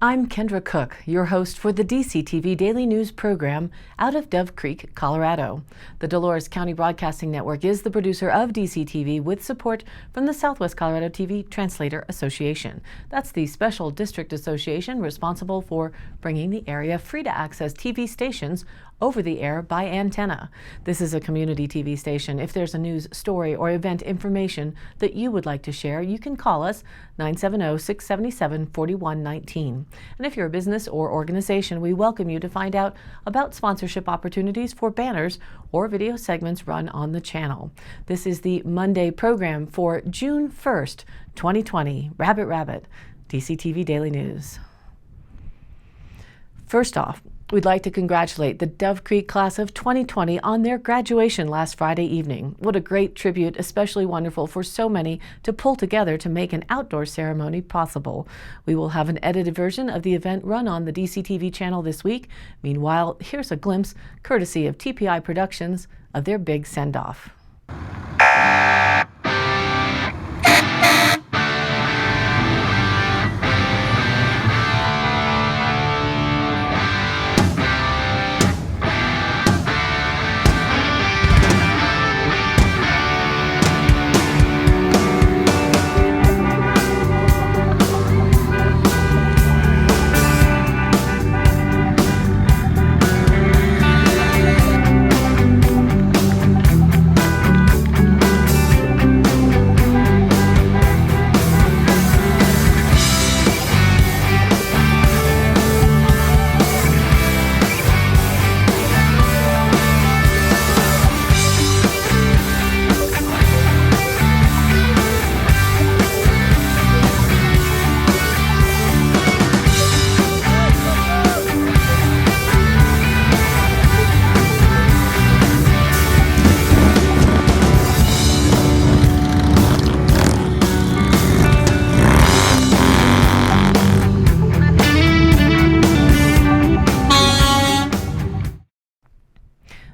I'm Kendra Cook, your host for the DCTV Daily News program out of Dove Creek, Colorado. The Dolores County Broadcasting Network is the producer of DCTV with support from the Southwest Colorado TV Translator Association. That's the special district association responsible for bringing the area free to access TV stations over the air by antenna. This is a community TV station. If there's a news story or event information that you would like to share, you can call us 970-677-4119. And if you're a business or organization, we welcome you to find out about sponsorship opportunities for banners or video segments run on the channel. This is the Monday program for June 1st, 2020. Rabbit, DCTV Daily News. First off, we'd like to congratulate the Dove Creek class of 2020 on their graduation last Friday evening. What a great tribute, especially wonderful for so many to pull together to make an outdoor ceremony possible. We will have an edited version of the event run on the DCTV channel this week. Meanwhile, here's a glimpse, courtesy of TPI Productions, of their big send-off.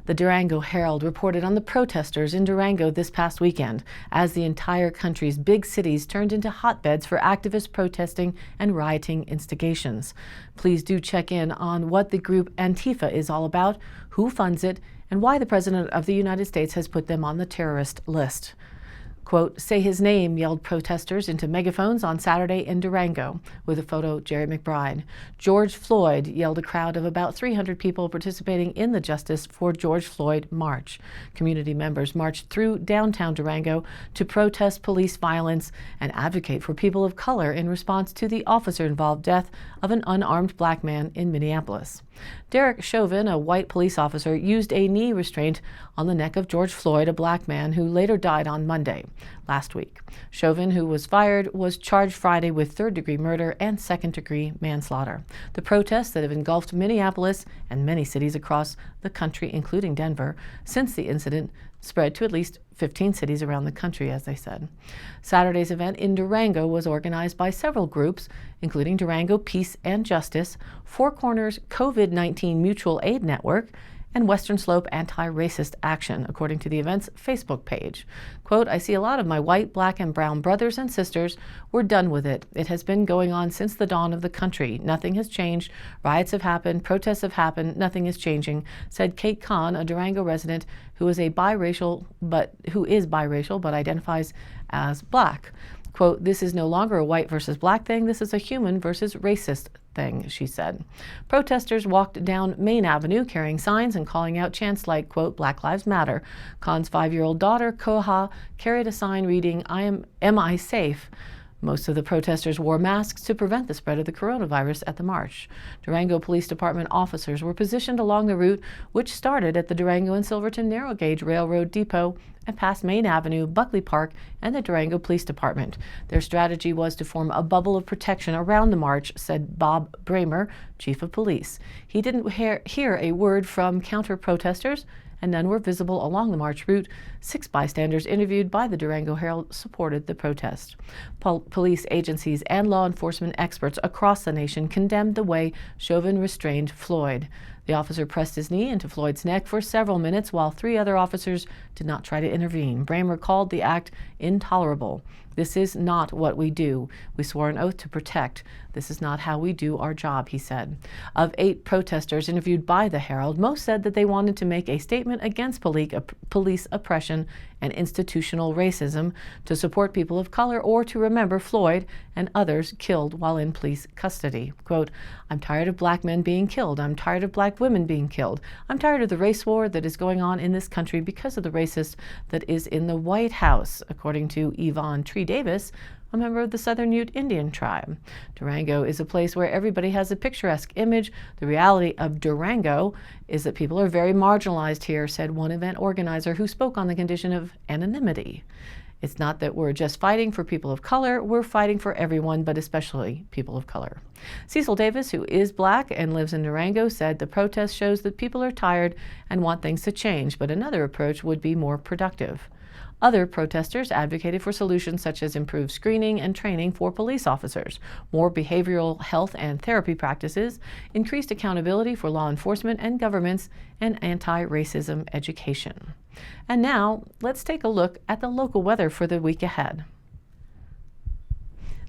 The Durango Herald reported on the protesters in Durango this past weekend as the entire country's big cities turned into hotbeds for activist protesting and rioting instigations. Please do check in on what the group Antifa is all about, who funds it, and why the President of the United States has put them on the terrorist list. Quote, "Say his name," yelled protesters into megaphones on Saturday in Durango. With a photo, Jerry McBride. "George Floyd," yelled a crowd of about 300 people participating in the Justice for George Floyd march. Community members marched through downtown Durango to protest police violence and advocate for people of color in response to the officer-involved death of an unarmed black man in Minneapolis. Derek Chauvin, a white police officer, used a knee restraint on the neck of George Floyd, a black man who later died on Monday last week. Chauvin, who was fired, was charged Friday with third-degree murder and second-degree manslaughter. The protests that have engulfed Minneapolis and many cities across the country, including Denver, since the incident spread to at least 15 cities around the country, as they said. Saturday's event in Durango was organized by several groups, including Durango Peace and Justice, Four Corners COVID-19 Mutual Aid Network, and Western Slope Anti-Racist Action, according to the event's Facebook page. Quote, "I see a lot of my white, black, and brown brothers and sisters. We're done with it. It has been going on since the dawn of the country. Nothing has changed. Riots have happened. Protests have happened. Nothing is changing," said Kate Kahn, a Durango resident who is biracial but identifies as black. Quote, "This is no longer a white versus black thing. This is a human versus racist thing," she said. Protesters walked down Main Avenue carrying signs and calling out chants like, quote, "Black Lives Matter." Khan's 5-year-old daughter, Koha, carried a sign reading, Am I safe?" Most of the protesters wore masks to prevent the spread of the coronavirus at the march. Durango Police Department officers were positioned along the route, which started at the Durango and Silverton Narrow Gauge Railroad Depot and past Main Avenue, Buckley Park, and the Durango Police Department. Their strategy was to form a bubble of protection around the march, said Bob Bramer, chief of police. He didn't hear a word from counter-protesters, and none were visible along the march route. 6 bystanders interviewed by the Durango Herald supported the protest. Police agencies and law enforcement experts across the nation condemned the way Chauvin restrained Floyd. The officer pressed his knee into Floyd's neck for several minutes while 3 other officers did not try to intervene. Bramer called the act intolerable. This is not what we do. We swore an oath to protect. This is not how we do our job, he said. Of 8 protesters interviewed by the Herald, most said that they wanted to make a statement against police oppression and institutional racism, to support people of color, or to remember Floyd and others killed while in police custody. Quote, "I'm tired of black men being killed. I'm tired of black women being killed. I'm tired of the race war that is going on in this country because of the racist that is in the White House," according to Yvonne Tree Davis, a member of the Southern Ute Indian tribe. Durango is a place where everybody has a picturesque image. The reality of Durango is that people are very marginalized here, said one event organizer who spoke on the condition of anonymity. It's not that we're just fighting for people of color, we're fighting for everyone, but especially people of color. Cecil Davis, who is black and lives in Durango, said the protest shows that people are tired and want things to change, but another approach would be more productive. Other protesters advocated for solutions such as improved screening and training for police officers, more behavioral health and therapy practices, increased accountability for law enforcement and governments, and anti-racism education. And now, let's take a look at the local weather for the week ahead.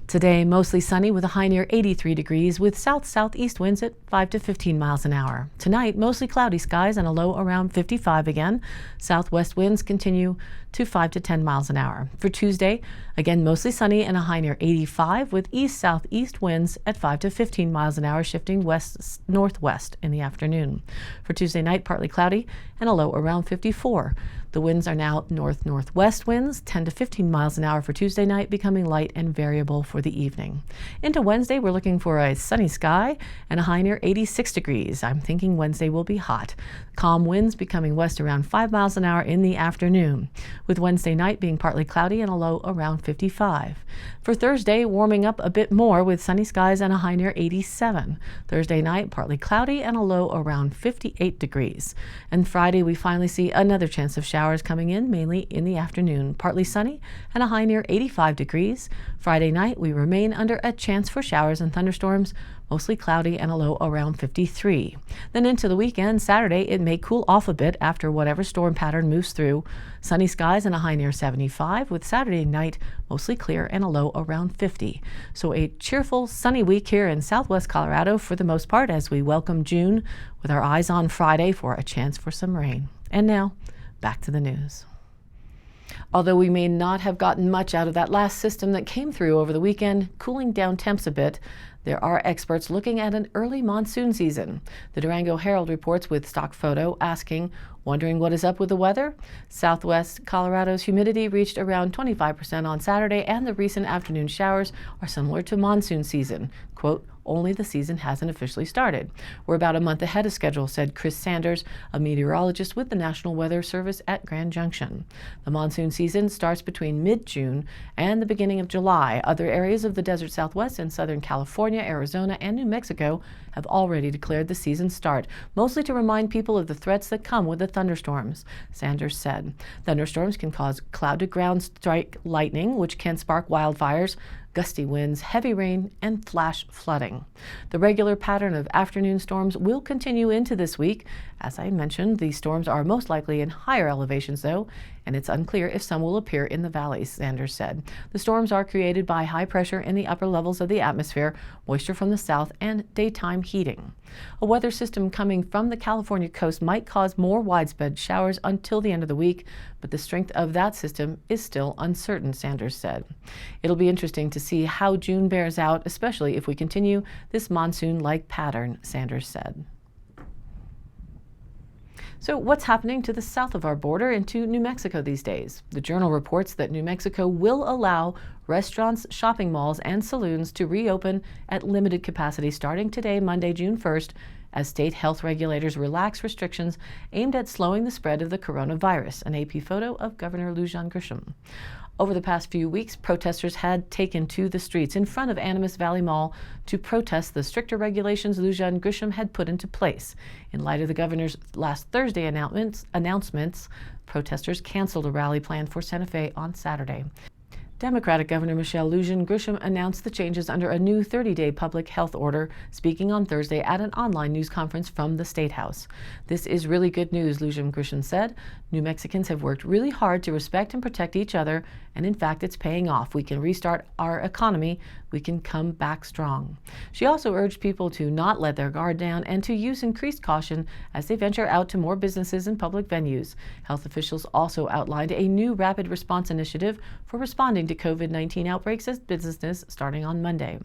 Today, mostly sunny with a high near 83 degrees with south-southeast winds at 5 to 15 miles an hour. Tonight, mostly cloudy skies and a low around 55 again. Southwest winds continue to 5 to 10 miles an hour. For Tuesday, again mostly sunny and a high near 85 with east-southeast winds at 5 to 15 miles an hour, shifting west-northwest in the afternoon. For Tuesday night, partly cloudy and a low around 54. The winds are now north-northwest winds, 10 to 15 miles an hour for Tuesday night, becoming light and variable for the evening. Into Wednesday, we're looking for a sunny sky and a high near 86 degrees. I'm thinking Wednesday will be hot. Calm winds becoming west around 5 miles an hour in the afternoon, with Wednesday night being partly cloudy and a low around 55. For Thursday, warming up a bit more with sunny skies and a high near 87. Thursday night, partly cloudy and a low around 58 degrees. And Friday, we finally see another chance of showers coming in, mainly in the afternoon. Partly sunny and a high near 85 degrees. Friday night, we remain under a chance for showers and thunderstorms, mostly cloudy and a low around 53. Then into the weekend, Saturday, it may cool off a bit after whatever storm pattern moves through. Sunny skies and a high near 75, with Saturday night mostly clear and a low around 50. So a cheerful, sunny week here in southwest Colorado for the most part as we welcome June, with our eyes on Friday for a chance for some rain. And now, back to the news. Although we may not have gotten much out of that last system that came through over the weekend, cooling down temps a bit, there are experts looking at an early monsoon season. The Durango Herald reports with stock photo asking, wondering what is up with the weather? Southwest Colorado's humidity reached around 25% on Saturday, and the recent afternoon showers are similar to monsoon season. Quote, only the season hasn't officially started. We're about a month ahead of schedule, said Chris Sanders, a meteorologist with the National Weather Service at Grand Junction. The monsoon season starts between mid-June and the beginning of July. Other areas of the desert Southwest and Southern California, Arizona, and New Mexico have already declared the season's start, mostly to remind people of the threats that come with the thunderstorms, Sanders said. Thunderstorms can cause cloud-to-ground strike lightning, which can spark wildfires, gusty winds, heavy rain, and flash flooding. The regular pattern of afternoon storms will continue into this week. As I mentioned, these storms are most likely in higher elevations, though, and it's unclear if some will appear in the valleys, Sanders said. The storms are created by high pressure in the upper levels of the atmosphere, moisture from the south, and daytime heating. A weather system coming from the California coast might cause more widespread showers until the end of the week, but the strength of that system is still uncertain, Sanders said. It'll be interesting to see how June bears out, especially if we continue this monsoon-like pattern, Sanders said. So what's happening to the south of our border into New Mexico these days? The Journal reports that New Mexico will allow restaurants, shopping malls, and saloons to reopen at limited capacity starting today, Monday, June 1st, as state health regulators relax restrictions aimed at slowing the spread of the coronavirus, an AP photo of Governor Lujan Grisham. Over the past few weeks, protesters had taken to the streets in front of Animas Valley Mall to protest the stricter regulations Lujan Grisham had put into place. In light of the governor's last Thursday announcements, protesters canceled a rally planned for Santa Fe on Saturday. Democratic Governor Michelle Lujan Grisham announced the changes under a new 30-day public health order, speaking on Thursday at an online news conference from the State House. "This is really good news," Lujan Grisham said. "New Mexicans have worked really hard to respect and protect each other, and in fact, it's paying off. We can restart our economy. We can come back strong." She also urged people to not let their guard down and to use increased caution as they venture out to more businesses and public venues. Health officials also outlined a new rapid response initiative for responding to COVID-19 outbreaks as businesses starting on Monday.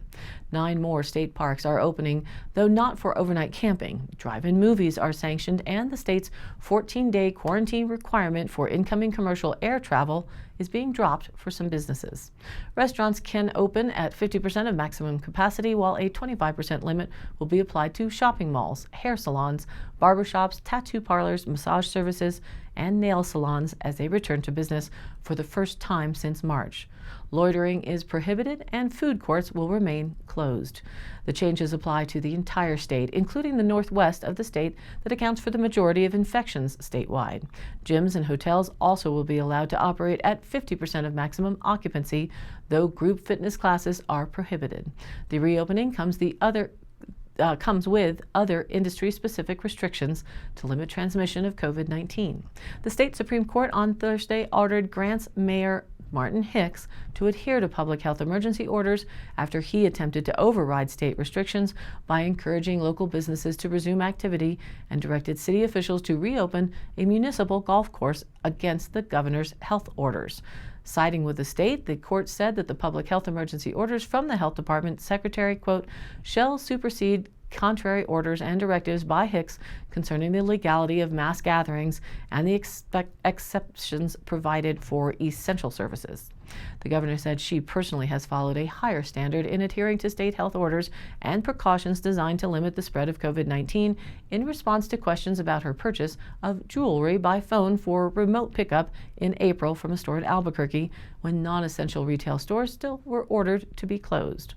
9 more state parks are opening, though not for overnight camping. Drive-in movies are sanctioned, and the state's 14-day quarantine requirement for incoming commercial air travel is being dropped for some businesses. Restaurants can open at 50% of maximum capacity, while a 25% limit will be applied to shopping malls, hair salons, barbershops, tattoo parlors, massage services, and nail salons as they return to business for the first time since March. Loitering is prohibited, and food courts will remain closed. The changes apply to the entire state, including the northwest of the state that accounts for the majority of infections statewide. Gyms and hotels also will be allowed to operate at 50% of maximum occupancy, though group fitness classes are prohibited. The reopening comes with other industry-specific restrictions to limit transmission of COVID-19. The state Supreme Court on Thursday ordered Grant's Mayor Martin Hicks to adhere to public health emergency orders after he attempted to override state restrictions by encouraging local businesses to resume activity and directed city officials to reopen a municipal golf course against the governor's health orders. Siding with the state, the court said that the public health emergency orders from the health department secretary, quote, shall supersede contrary orders and directives by Hicks concerning the legality of mass gatherings and the exceptions provided for essential services. The governor said she personally has followed a higher standard in adhering to state health orders and precautions designed to limit the spread of COVID-19 in response to questions about her purchase of jewelry by phone for remote pickup in April from a store in Albuquerque when non-essential retail stores still were ordered to be closed.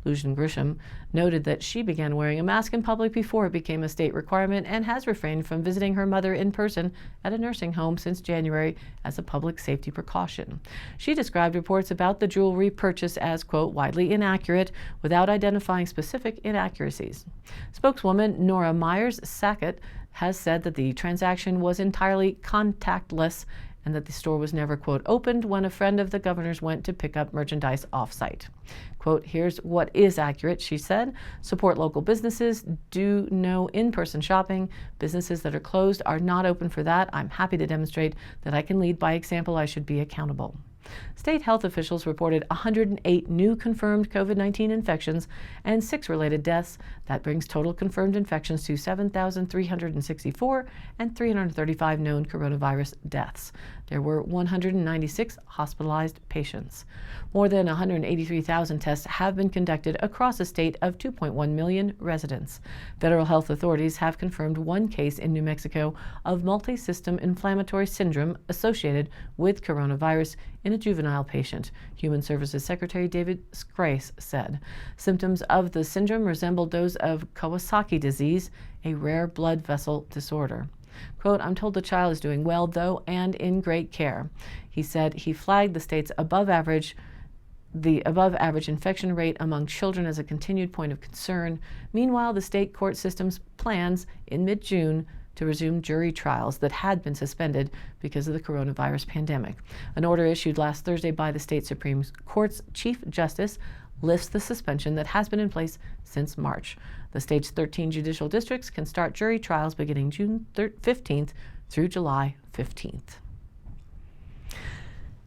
Lujan Grisham noted that she began wearing a mask in public before it became a state requirement and has refrained from visiting her mother in person at a nursing home since January as a public safety precaution. She described reports about the jewelry purchase as, quote, widely inaccurate without identifying specific inaccuracies. Spokeswoman Nora Myers-Sackett has said that the transaction was entirely contactless and that the store was never, quote, opened when a friend of the governor's went to pick up merchandise off-site. Quote, here's what is accurate, she said. Support local businesses. Do no in-person shopping. Businesses that are closed are not open for that. I'm happy to demonstrate that I can lead by example. I should be accountable. State health officials reported 108 new confirmed COVID-19 infections and 6 related deaths. That brings total confirmed infections to 7,364 and 335 known coronavirus deaths. There were 196 hospitalized patients. More than 183,000 tests have been conducted across a state of 2.1 million residents. Federal health authorities have confirmed 1 case in New Mexico of multi-system inflammatory syndrome associated with coronavirus in a juvenile patient, Human Services Secretary David Scrace said. Symptoms of the syndrome resembled those of Kawasaki disease, a rare blood vessel disorder. Quote, I'm told the child is doing well, though, and in great care. He said he flagged the state's above average infection rate among children as a continued point of concern. Meanwhile, the state court system's plans in mid-June to resume jury trials that had been suspended because of the coronavirus pandemic. An order issued last Thursday by the state Supreme Court's Chief Justice lifts the suspension that has been in place since March. The state's 13 judicial districts can start jury trials beginning June 15th through July 15th.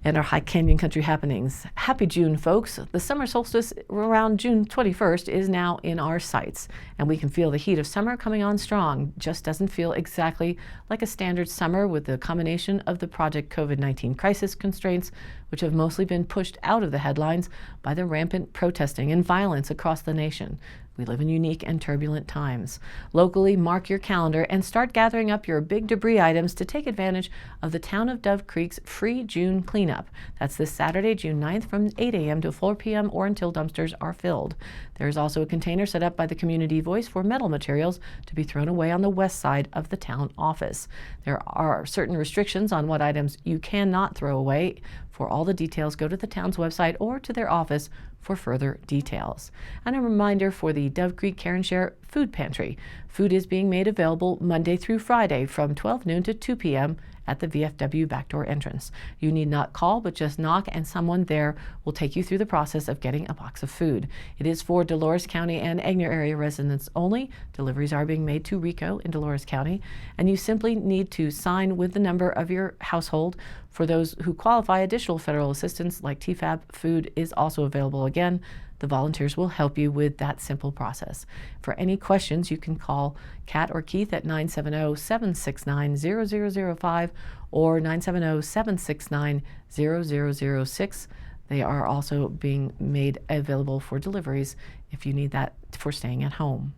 And our High Canyon Country happenings. Happy June, folks. The summer solstice around June 21st is now in our sights, and we can feel the heat of summer coming on strong. Just doesn't feel exactly like a standard summer with the combination of the Project COVID-19 crisis constraints, which have mostly been pushed out of the headlines by the rampant protesting and violence across the nation. We live in unique and turbulent times. Locally, mark your calendar and start gathering up your big debris items to take advantage of the Town of Dove Creek's free June cleanup. That's this Saturday, June 9th from 8 a.m. to 4 p.m. or until dumpsters are filled. There is also a container set up by the Community Voice for metal materials to be thrown away on the west side of the town office. There are certain restrictions on what items you cannot throw away For all the details, go to the town's website or to their office for further details. And a reminder for the Dove Creek Care and Share Food Pantry. Food is being made available Monday through Friday from 12 noon to 2 p.m. at the VFW backdoor entrance. You need not call, but just knock and someone there will take you through the process of getting a box of food. It is for Dolores County and Egner area residents only. Deliveries are being made to Rico in Dolores County, and you simply need to sign with the number of your household. For those who qualify, additional federal assistance like TFAB food is also available. Again, the volunteers will help you with that simple process. For any questions, you can call Kat or Keith at 970-769-0005 or 970-769-0006. They are also being made available for deliveries if you need that for staying at home.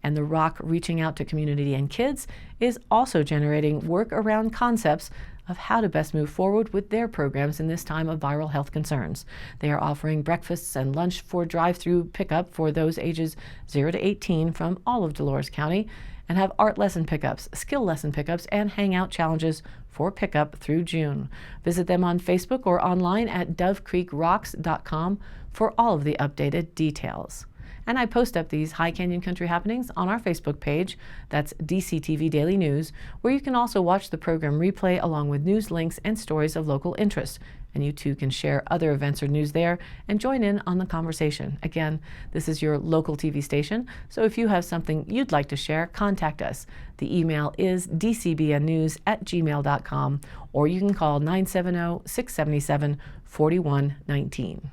And the Rock reaching out to community and kids is also generating work around concepts of how to best move forward with their programs in this time of viral health concerns. They are offering breakfasts and lunch for drive-through pickup for those ages 0 to 18 from all of Dolores County, and have art lesson pickups, skill lesson pickups, and hangout challenges for pickup through June. Visit them on Facebook or online at dovecreekrocks.com for all of the updated details. And I post up these High Canyon Country happenings on our Facebook page. That's DCTV Daily News, where you can also watch the program replay along with news links and stories of local interest. And you too can share other events or news there and join in on the conversation. Again, this is your local TV station, so if you have something you'd like to share, contact us. The email is dcbnnews@gmail.com, or you can call 970-677-4119.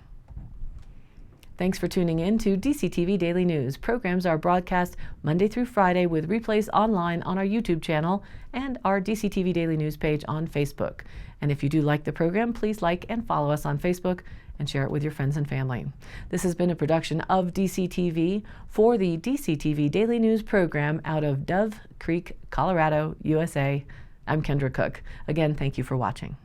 Thanks for tuning in to DCTV Daily News. Programs are broadcast Monday through Friday with replays online on our YouTube channel and our DCTV Daily News page on Facebook. And if you do like the program, please like and follow us on Facebook and share it with your friends and family. This has been a production of DCTV for the DCTV Daily News program out of Dove Creek, Colorado, USA. I'm Kendra Cook. Again, thank you for watching.